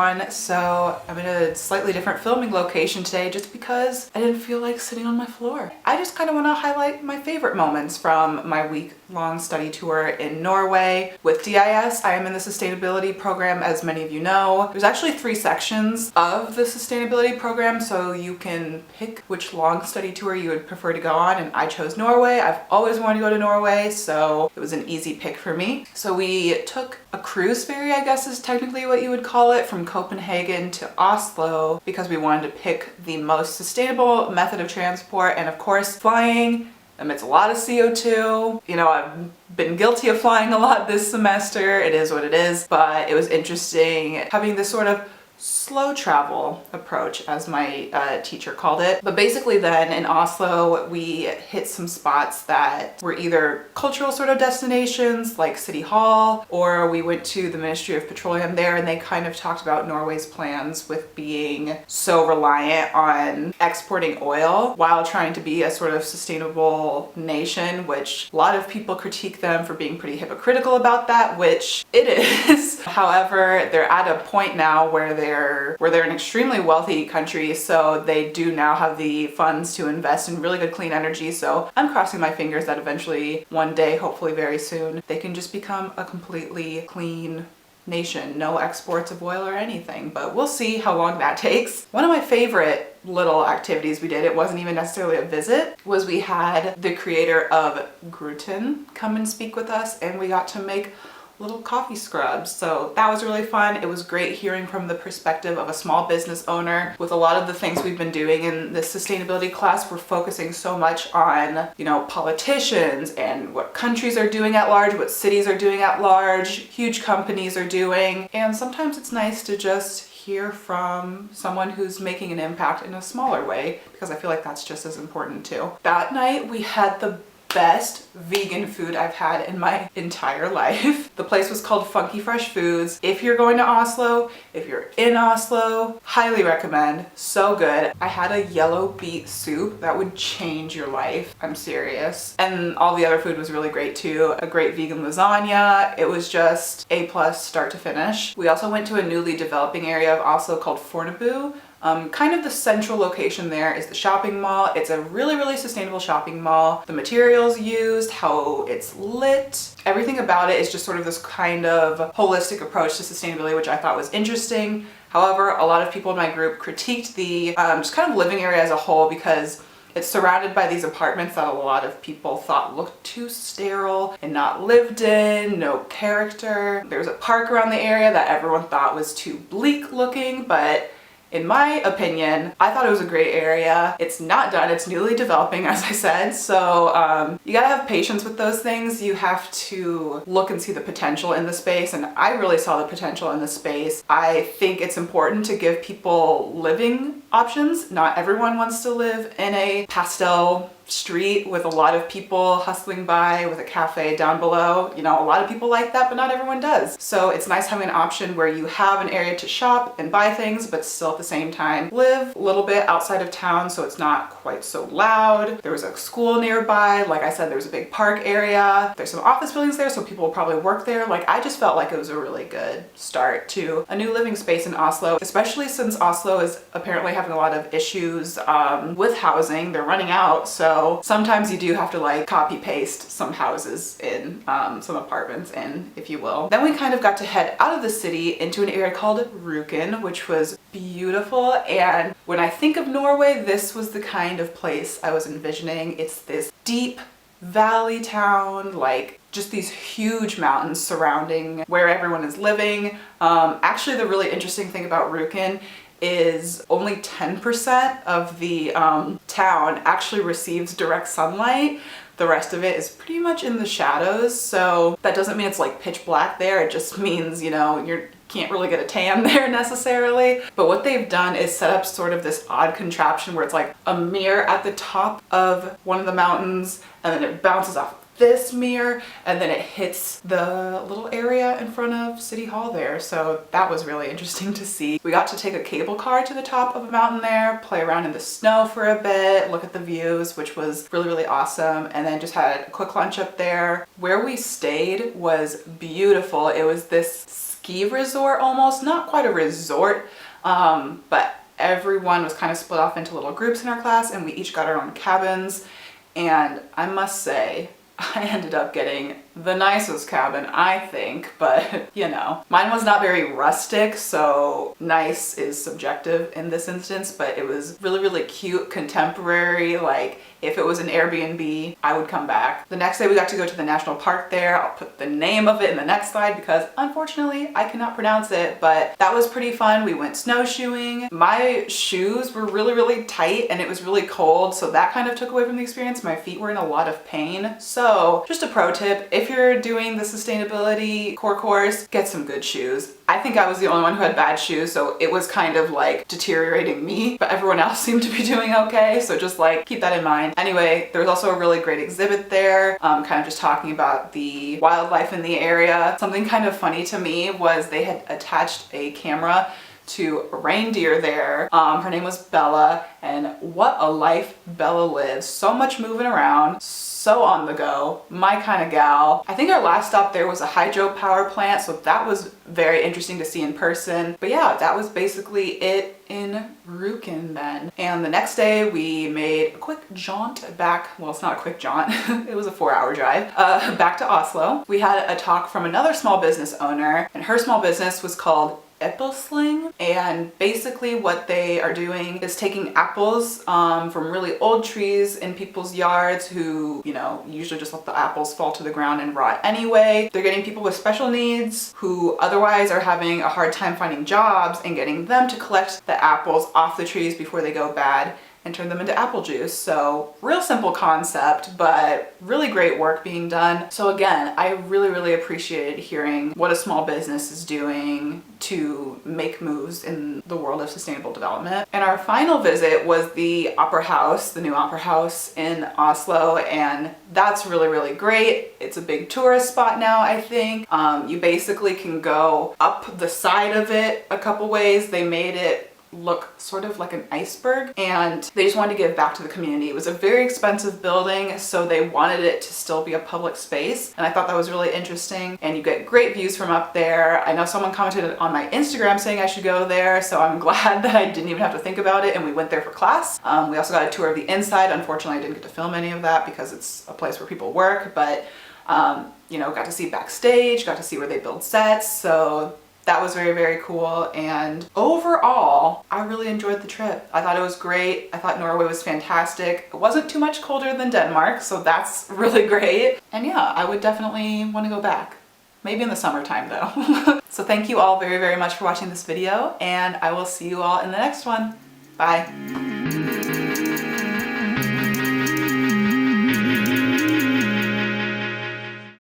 everyone. So I'm in a slightly different filming location today just because I didn't feel like sitting on my floor. I just kind of want to highlight my favorite moments from my week-long study tour in Norway. With DIS, I am in the sustainability program, as many of you know. There's actually 3 sections of the sustainability program, so you can pick which long study tour you would prefer to go on, and I chose Norway. I've always wanted to go to Norway, so it was an easy pick for me. So we took a cruise ferry, I guess is technically what you would call it, from Copenhagen to Oslo because we wanted to pick the most sustainable method of transport, and of course flying emits a lot of CO2. You know, I've been guilty of flying a lot this semester. It is what it is, but it was interesting having this sort of slow travel approach, as my teacher called it. But basically then in Oslo, we hit some spots that were either cultural sort of destinations like City Hall, or we went to the Ministry of Petroleum there, and they kind of talked about Norway's plans with being so reliant on exporting oil while trying to be a sort of sustainable nation, which a lot of people critique them for being pretty hypocritical about that, which it is. However, they're at a point now where they're an extremely wealthy country, so they do now have the funds to invest in really good clean energy. So I'm crossing my fingers that eventually one day, hopefully very soon, they can just become a completely clean nation, no exports of oil or anything, but we'll see how long that takes. One of my favorite little activities we did, it wasn't even necessarily a visit, was we had the creator of Ruken come and speak with us, and we got to make little coffee scrubs. So that was really fun. It was great hearing from the perspective of a small business owner. With a lot of the things we've been doing in this sustainability class, we're focusing so much on, you know, politicians and what countries are doing at large, what cities are doing at large, huge companies are doing. And sometimes it's nice to just hear from someone who's making an impact in a smaller way, because I feel like that's just as important too. That night we had the best vegan food I've had in my entire life. The place was called Funky Fresh Foods. If you're going to Oslo, if you're in Oslo, highly recommend. So good. I had a yellow beet soup that would change your life. I'm serious. And all the other food was really great too. A great vegan lasagna. It was just A+ start to finish. We also went to a newly developing area of Oslo called Fornebu. Kind of the central location there is the shopping mall. It's a really, really sustainable shopping mall. The materials used, how it's lit, everything about it is just sort of this kind of holistic approach to sustainability, which I thought was interesting. However, a lot of people in my group critiqued the just kind of living area as a whole, because it's surrounded by these apartments that a lot of people thought looked too sterile and not lived in, no character. There's a park around the area that everyone thought was too bleak looking, but in my opinion, I thought it was a great area. It's not done, it's newly developing, as I said, so you gotta have patience with those things. You have to look and see the potential in the space, and I really saw the potential in the space. I think it's important to give people living options. Not everyone wants to live in a pastel street with a lot of people hustling by with a cafe down below. You know, a lot of people like that, but not everyone does. So it's nice having an option where you have an area to shop and buy things, but still at the same time live a little bit outside of town so it's not quite so loud. There was a school nearby. Like I said, there's a big park area. There's some office buildings there, so people will probably work there. Like, I just felt like it was a really good start to a new living space in Oslo, especially since Oslo is apparently having a lot of issues with housing. They're running out, so sometimes you do have to like copy paste some houses in, some apartments in, if you will. Then we kind of got to head out of the city into an area called Ruken, which was beautiful. And when I think of Norway, this was the kind of place I was envisioning. It's this deep valley town, like just these huge mountains surrounding where everyone is living. Actually, the really interesting thing about Ruken is only 10% of the town actually receives direct sunlight. The rest of it is pretty much in the shadows, so that doesn't mean it's like pitch black there. It just means, you know, you can't really get a tan there necessarily. But what they've done is set up sort of this odd contraption where it's like a mirror at the top of one of the mountains, and then it bounces off this mirror, and then it hits the little area in front of City Hall there. So that was really interesting to see. We got to take a cable car to the top of a mountain there, play around in the snow for a bit, look at the views, which was really, really awesome, and then just had a quick lunch up there. Where we stayed was beautiful. It was this ski resort almost, not quite a resort, but everyone was kind of split off into little groups in our class and we each got our own cabins. And I must say, I ended up getting the nicest cabin, I think, but you know, mine was not very rustic, so nice is subjective in this instance, but it was really, really cute, contemporary. Like, if it was an Airbnb, I would come back. The next day we got to go to the national park there. I'll put the name of it in the next slide because unfortunately I cannot pronounce it, but that was pretty fun. We went snowshoeing. My shoes were really, really tight and it was really cold, so that kind of took away from the experience. My feet were in a lot of pain. So just a pro tip, if you're doing the sustainability core course, get some good shoes. I think I was the only one who had bad shoes, so it was kind of like deteriorating me, but everyone else seemed to be doing okay, so just like keep that in mind. Anyway, there was also a really great exhibit there, kind of just talking about the wildlife in the area. Something kind of funny to me was they had attached a camera to a reindeer there. Her name was Bella, and what a life Bella lives. So much moving around, so on the go, my kind of gal. I think our last stop there was a hydropower plant, so that was very interesting to see in person. But yeah, that was basically it in Ruken then. And the next day we made a quick jaunt back, well, it's not a quick jaunt, it was a 4-hour drive, back to Oslo. We had a talk from another small business owner, and her small business was called Sling, and basically what they are doing is taking apples from really old trees in people's yards who, you know, usually just let the apples fall to the ground and rot anyway. They're getting people with special needs who otherwise are having a hard time finding jobs and getting them to collect the apples off the trees before they go bad and turn them into apple juice. So real simple concept, but really great work being done. So again, I really, really appreciated hearing what a small business is doing to make moves in the world of sustainable development. And our final visit was the Opera House, the new Opera House in Oslo, and that's really, really great. It's a big tourist spot now, I think. You basically can go up the side of it a couple ways. They made it look sort of like an iceberg, and they just wanted to give back to the community. It was a very expensive building, so they wanted it to still be a public space, and I thought that was really interesting. And you get great views from up there. I know someone commented on my Instagram saying I should go there, so I'm glad that I didn't even have to think about it, and we went there for class. We also got a tour of the inside. Unfortunately, I didn't get to film any of that because it's a place where people work, but you know, got to see backstage, got to see where they build sets, so that was very, very cool. And overall, I really enjoyed the trip. I thought it was great. I thought Norway was fantastic. It wasn't too much colder than Denmark, so that's really great. And yeah, I would definitely want to go back. Maybe in the summertime though. So thank you all very, very much for watching this video, and I will see you all in the next one. Bye.